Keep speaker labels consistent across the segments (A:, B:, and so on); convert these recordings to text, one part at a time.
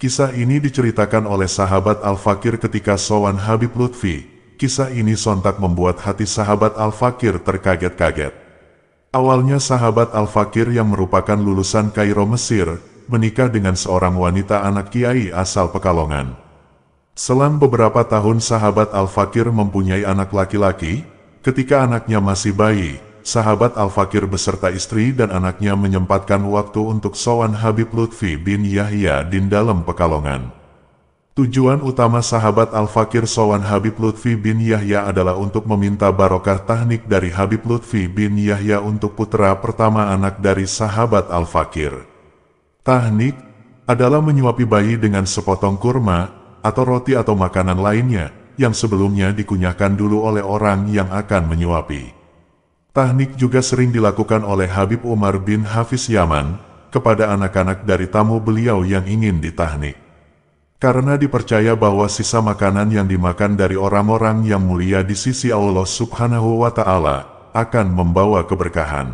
A: Kisah ini diceritakan oleh sahabat Al-Fakir ketika sowan Habib Lutfi. Kisah ini sontak membuat hati sahabat Al-Fakir terkaget-kaget. Awalnya sahabat Al-Fakir yang merupakan lulusan Kairo Mesir, menikah dengan seorang wanita anak kiai asal Pekalongan. Selang beberapa tahun sahabat Al-Fakir mempunyai anak laki-laki. Ketika anaknya masih bayi, sahabat Al-Fakir beserta istri dan anaknya menyempatkan waktu untuk sowan Habib Lutfi bin Yahya di dalam Pekalongan. Tujuan utama sahabat Al-Fakir sowan Habib Lutfi bin Yahya adalah untuk meminta barokah tahnik dari Habib Lutfi bin Yahya untuk putra pertama anak dari sahabat Al-Fakir. Tahnik adalah menyuapi bayi dengan sepotong kurma, atau roti atau makanan lainnya, yang sebelumnya dikunyahkan dulu oleh orang yang akan menyuapi. Tahnik juga sering dilakukan oleh Habib Umar bin Hafiz Yaman, kepada anak-anak dari tamu beliau yang ingin ditahnik. Karena dipercaya bahwa sisa makanan yang dimakan dari orang-orang yang mulia di sisi Allah Subhanahu wa Ta'ala akan membawa keberkahan.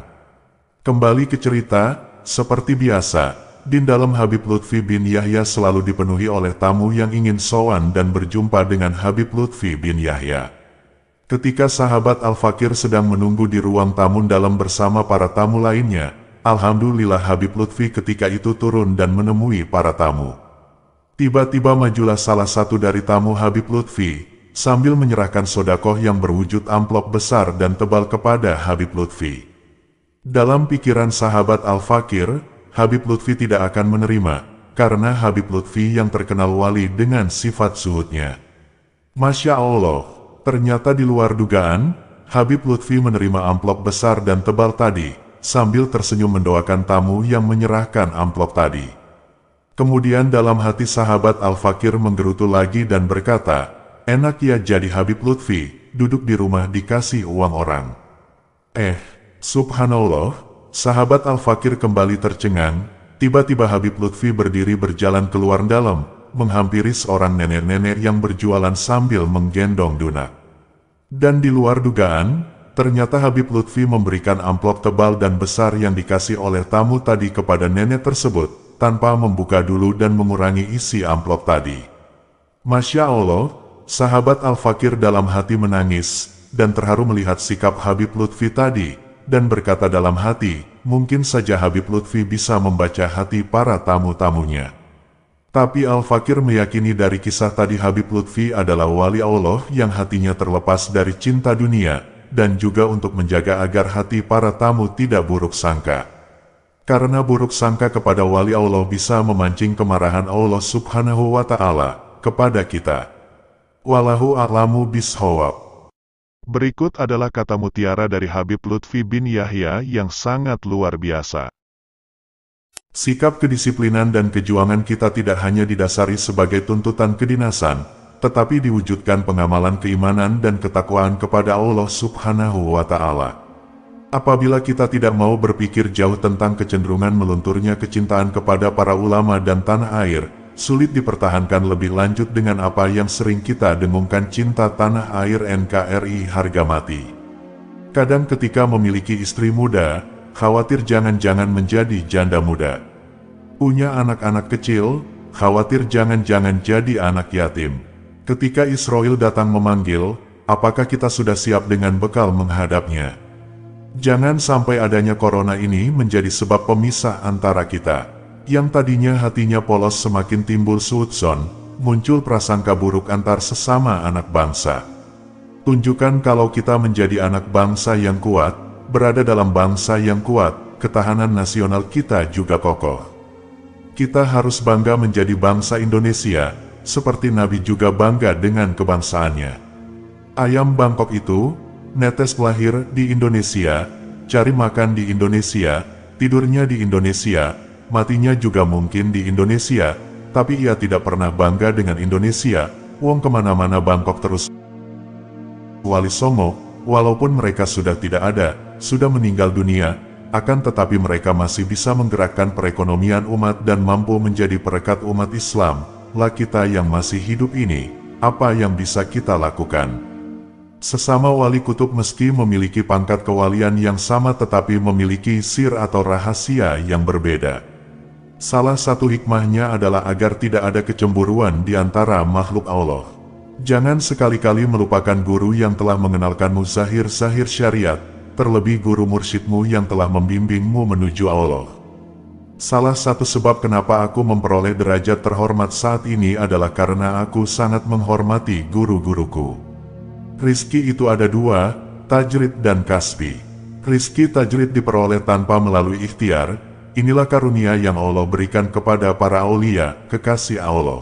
A: Kembali ke cerita, seperti biasa, di dalam Habib Lutfi bin Yahya selalu dipenuhi oleh tamu yang ingin sowan dan berjumpa dengan Habib Lutfi bin Yahya. Ketika sahabat Al-Fakir sedang menunggu di ruang tamu dalam bersama para tamu lainnya, alhamdulillah Habib Lutfi ketika itu turun dan menemui para tamu. Tiba-tiba majulah salah satu dari tamu Habib Lutfi, sambil menyerahkan sodakoh yang berwujud amplop besar dan tebal kepada Habib Lutfi. Dalam pikiran sahabat Al-Fakir, Habib Lutfi tidak akan menerima, karena Habib Lutfi yang terkenal wali dengan sifat zuhudnya. Masya Allah, ternyata di luar dugaan, Habib Lutfi menerima amplop besar dan tebal tadi, sambil tersenyum mendoakan tamu yang menyerahkan amplop tadi. Kemudian dalam hati sahabat Al-Fakir menggerutu lagi dan berkata, enak ya jadi Habib Lutfi, duduk di rumah dikasih uang orang. Subhanallah, sahabat Al-Fakir kembali tercengang, tiba-tiba Habib Lutfi berdiri berjalan keluar dalam, menghampiri seorang nenek-nenek yang berjualan sambil menggendong dunak. Dan di luar dugaan, ternyata Habib Lutfi memberikan amplop tebal dan besar yang dikasih oleh tamu tadi kepada nenek tersebut, tanpa membuka dulu dan mengurangi isi amplop tadi. Masya Allah, sahabat Al-Fakir dalam hati menangis, dan terharu melihat sikap Habib Lutfi tadi, dan berkata dalam hati, mungkin saja Habib Lutfi bisa membaca hati para tamu-tamunya. Tapi Al-Fakir meyakini dari kisah tadi Habib Lutfi adalah wali Allah yang hatinya terlepas dari cinta dunia, dan juga untuk menjaga agar hati para tamu tidak buruk sangka. Karena buruk sangka kepada wali Allah bisa memancing kemarahan Allah Subhanahu wa Ta'ala kepada kita. Wallahu a'lamu bishawab. Berikut adalah kata mutiara dari Habib Lutfi bin Yahya yang sangat luar biasa. Sikap kedisiplinan dan kejuangan kita tidak hanya didasari sebagai tuntutan kedinasan, tetapi diwujudkan pengamalan keimanan dan ketakwaan kepada Allah Subhanahu wa Ta'ala. Apabila kita tidak mau berpikir jauh tentang kecenderungan melunturnya kecintaan kepada para ulama dan tanah air, sulit dipertahankan lebih lanjut dengan apa yang sering kita dengungkan cinta tanah air NKRI harga mati. Kadang ketika memiliki istri muda, khawatir jangan-jangan menjadi janda muda. Punya anak-anak kecil, khawatir jangan-jangan jadi anak yatim. Ketika Israel datang memanggil, apakah kita sudah siap dengan bekal menghadapnya? Jangan sampai adanya corona ini menjadi sebab pemisah antara kita. Yang tadinya hatinya polos semakin timbul suudzon, muncul prasangka buruk antar sesama anak bangsa. Tunjukkan kalau kita menjadi anak bangsa yang kuat, berada dalam bangsa yang kuat, ketahanan nasional kita juga kokoh. Kita harus bangga menjadi bangsa Indonesia, seperti Nabi juga bangga dengan kebangsaannya. Ayam Bangkok itu, netes lahir di Indonesia, cari makan di Indonesia, tidurnya di Indonesia, matinya juga mungkin di Indonesia, tapi ia tidak pernah bangga dengan Indonesia, wong kemana-mana Bangkok terus. Wali Songo, walaupun mereka sudah tidak ada, sudah meninggal dunia, akan tetapi mereka masih bisa menggerakkan perekonomian umat dan mampu menjadi perekat umat Islam. Lah kita yang masih hidup ini, apa yang bisa kita lakukan? Sesama wali kutub meski memiliki pangkat kewalian yang sama tetapi memiliki sir atau rahasia yang berbeda. Salah satu hikmahnya adalah agar tidak ada kecemburuan di antara makhluk Allah. Jangan sekali-kali melupakan guru yang telah mengenalkanmu zahir-zahir syariat, terlebih guru mursyidmu yang telah membimbingmu menuju Allah. Salah satu sebab kenapa aku memperoleh derajat terhormat saat ini adalah karena aku sangat menghormati guru-guruku. Rizki itu ada dua, tajrid dan kasbi. Rizki tajrid diperoleh tanpa melalui ikhtiar. Inilah karunia yang Allah berikan kepada para aulia, kekasih Allah.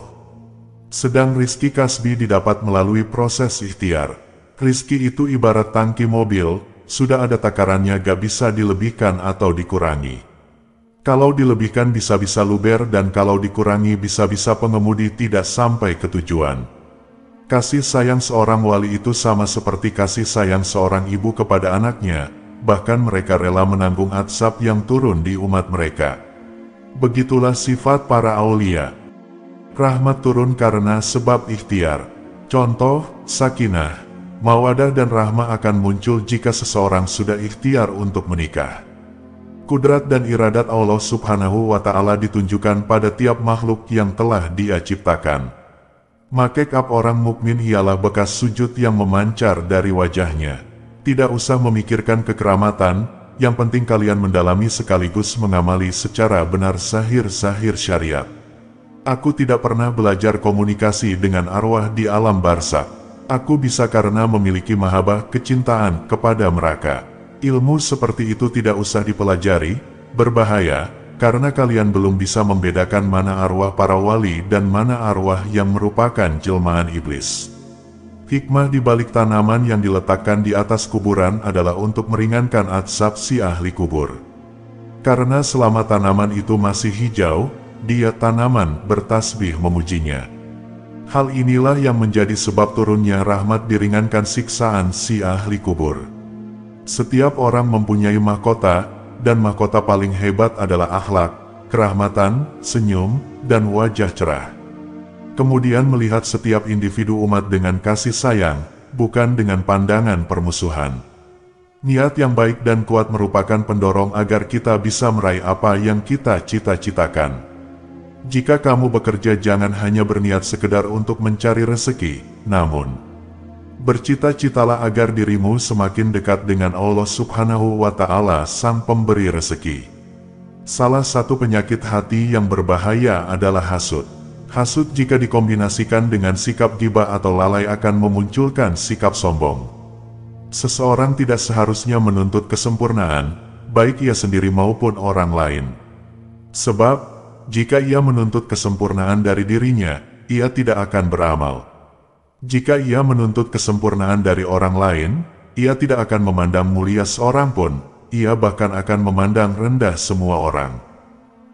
A: Sedang rizki kasbi didapat melalui proses ikhtiar. Rizki itu ibarat tangki mobil, sudah ada takarannya, gak bisa dilebihkan atau dikurangi. Kalau dilebihkan bisa-bisa luber, dan kalau dikurangi bisa-bisa pengemudi tidak sampai ke tujuan. Kasih sayang seorang wali itu sama seperti kasih sayang seorang ibu kepada anaknya. Bahkan mereka rela menanggung azab yang turun di umat mereka. Begitulah sifat para aulia. Rahmat turun karena sebab ikhtiar. Contoh, sakinah, mawadah dan rahmah akan muncul jika seseorang sudah ikhtiar untuk menikah. Kudrat dan iradat Allah Subhanahu wa Ta'ala ditunjukkan pada tiap makhluk yang telah Dia ciptakan. Makeup orang mukmin ialah bekas sujud yang memancar dari wajahnya. Tidak usah memikirkan kekeramatan, yang penting kalian mendalami sekaligus mengamali secara benar zahir-zahir syariat. Aku tidak pernah belajar komunikasi dengan arwah di alam barzakh. Aku bisa karena memiliki mahabbah kecintaan kepada mereka. Ilmu seperti itu tidak usah dipelajari, berbahaya, karena kalian belum bisa membedakan mana arwah para wali dan mana arwah yang merupakan jelmaan iblis. Hikmah di balik tanaman yang diletakkan di atas kuburan adalah untuk meringankan azab si ahli kubur. Karena selama tanaman itu masih hijau, dia tanaman bertasbih memujinya. Hal inilah yang menjadi sebab turunnya rahmat diringankan siksaan si ahli kubur. Setiap orang mempunyai mahkota, dan mahkota paling hebat adalah akhlak, kerahmatan, senyum, dan wajah cerah. Kemudian melihat setiap individu umat dengan kasih sayang, bukan dengan pandangan permusuhan. Niat yang baik dan kuat merupakan pendorong agar kita bisa meraih apa yang kita cita-citakan. Jika kamu bekerja jangan hanya berniat sekedar untuk mencari rezeki, namun bercita-citalah agar dirimu semakin dekat dengan Allah Subhanahu wa Ta'ala, Sang Pemberi rezeki. Salah satu penyakit hati yang berbahaya adalah hasud. Hasud jika dikombinasikan dengan sikap ghibah atau lalai akan memunculkan sikap sombong. Seseorang tidak seharusnya menuntut kesempurnaan, baik ia sendiri maupun orang lain. Sebab, jika ia menuntut kesempurnaan dari dirinya, ia tidak akan beramal. Jika ia menuntut kesempurnaan dari orang lain, ia tidak akan memandang mulia seorang pun, ia bahkan akan memandang rendah semua orang.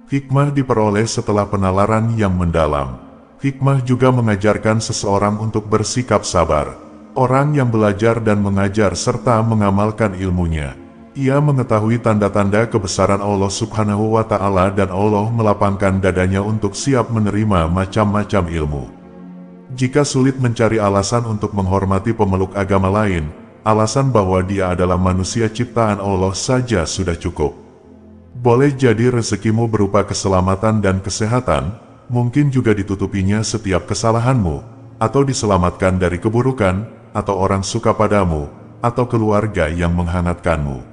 A: Hikmah diperoleh setelah penalaran yang mendalam. Hikmah juga mengajarkan seseorang untuk bersikap sabar. Orang yang belajar dan mengajar serta mengamalkan ilmunya, ia mengetahui tanda-tanda kebesaran Allah Subhanahu wa Ta'ala dan Allah melapangkan dadanya untuk siap menerima macam-macam ilmu. Jika sulit mencari alasan untuk menghormati pemeluk agama lain, alasan bahwa dia adalah manusia ciptaan Allah saja sudah cukup. Boleh jadi rezekimu berupa keselamatan dan kesehatan, mungkin juga ditutupinya setiap kesalahanmu, atau diselamatkan dari keburukan, atau orang suka padamu, atau keluarga yang menghangatkanmu.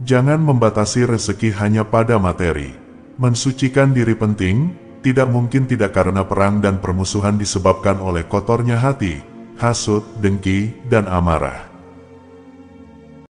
A: Jangan membatasi rezeki hanya pada materi. Mensucikan diri penting, tidak mungkin tidak karena perang dan permusuhan disebabkan oleh kotornya hati, hasud, dengki, dan amarah.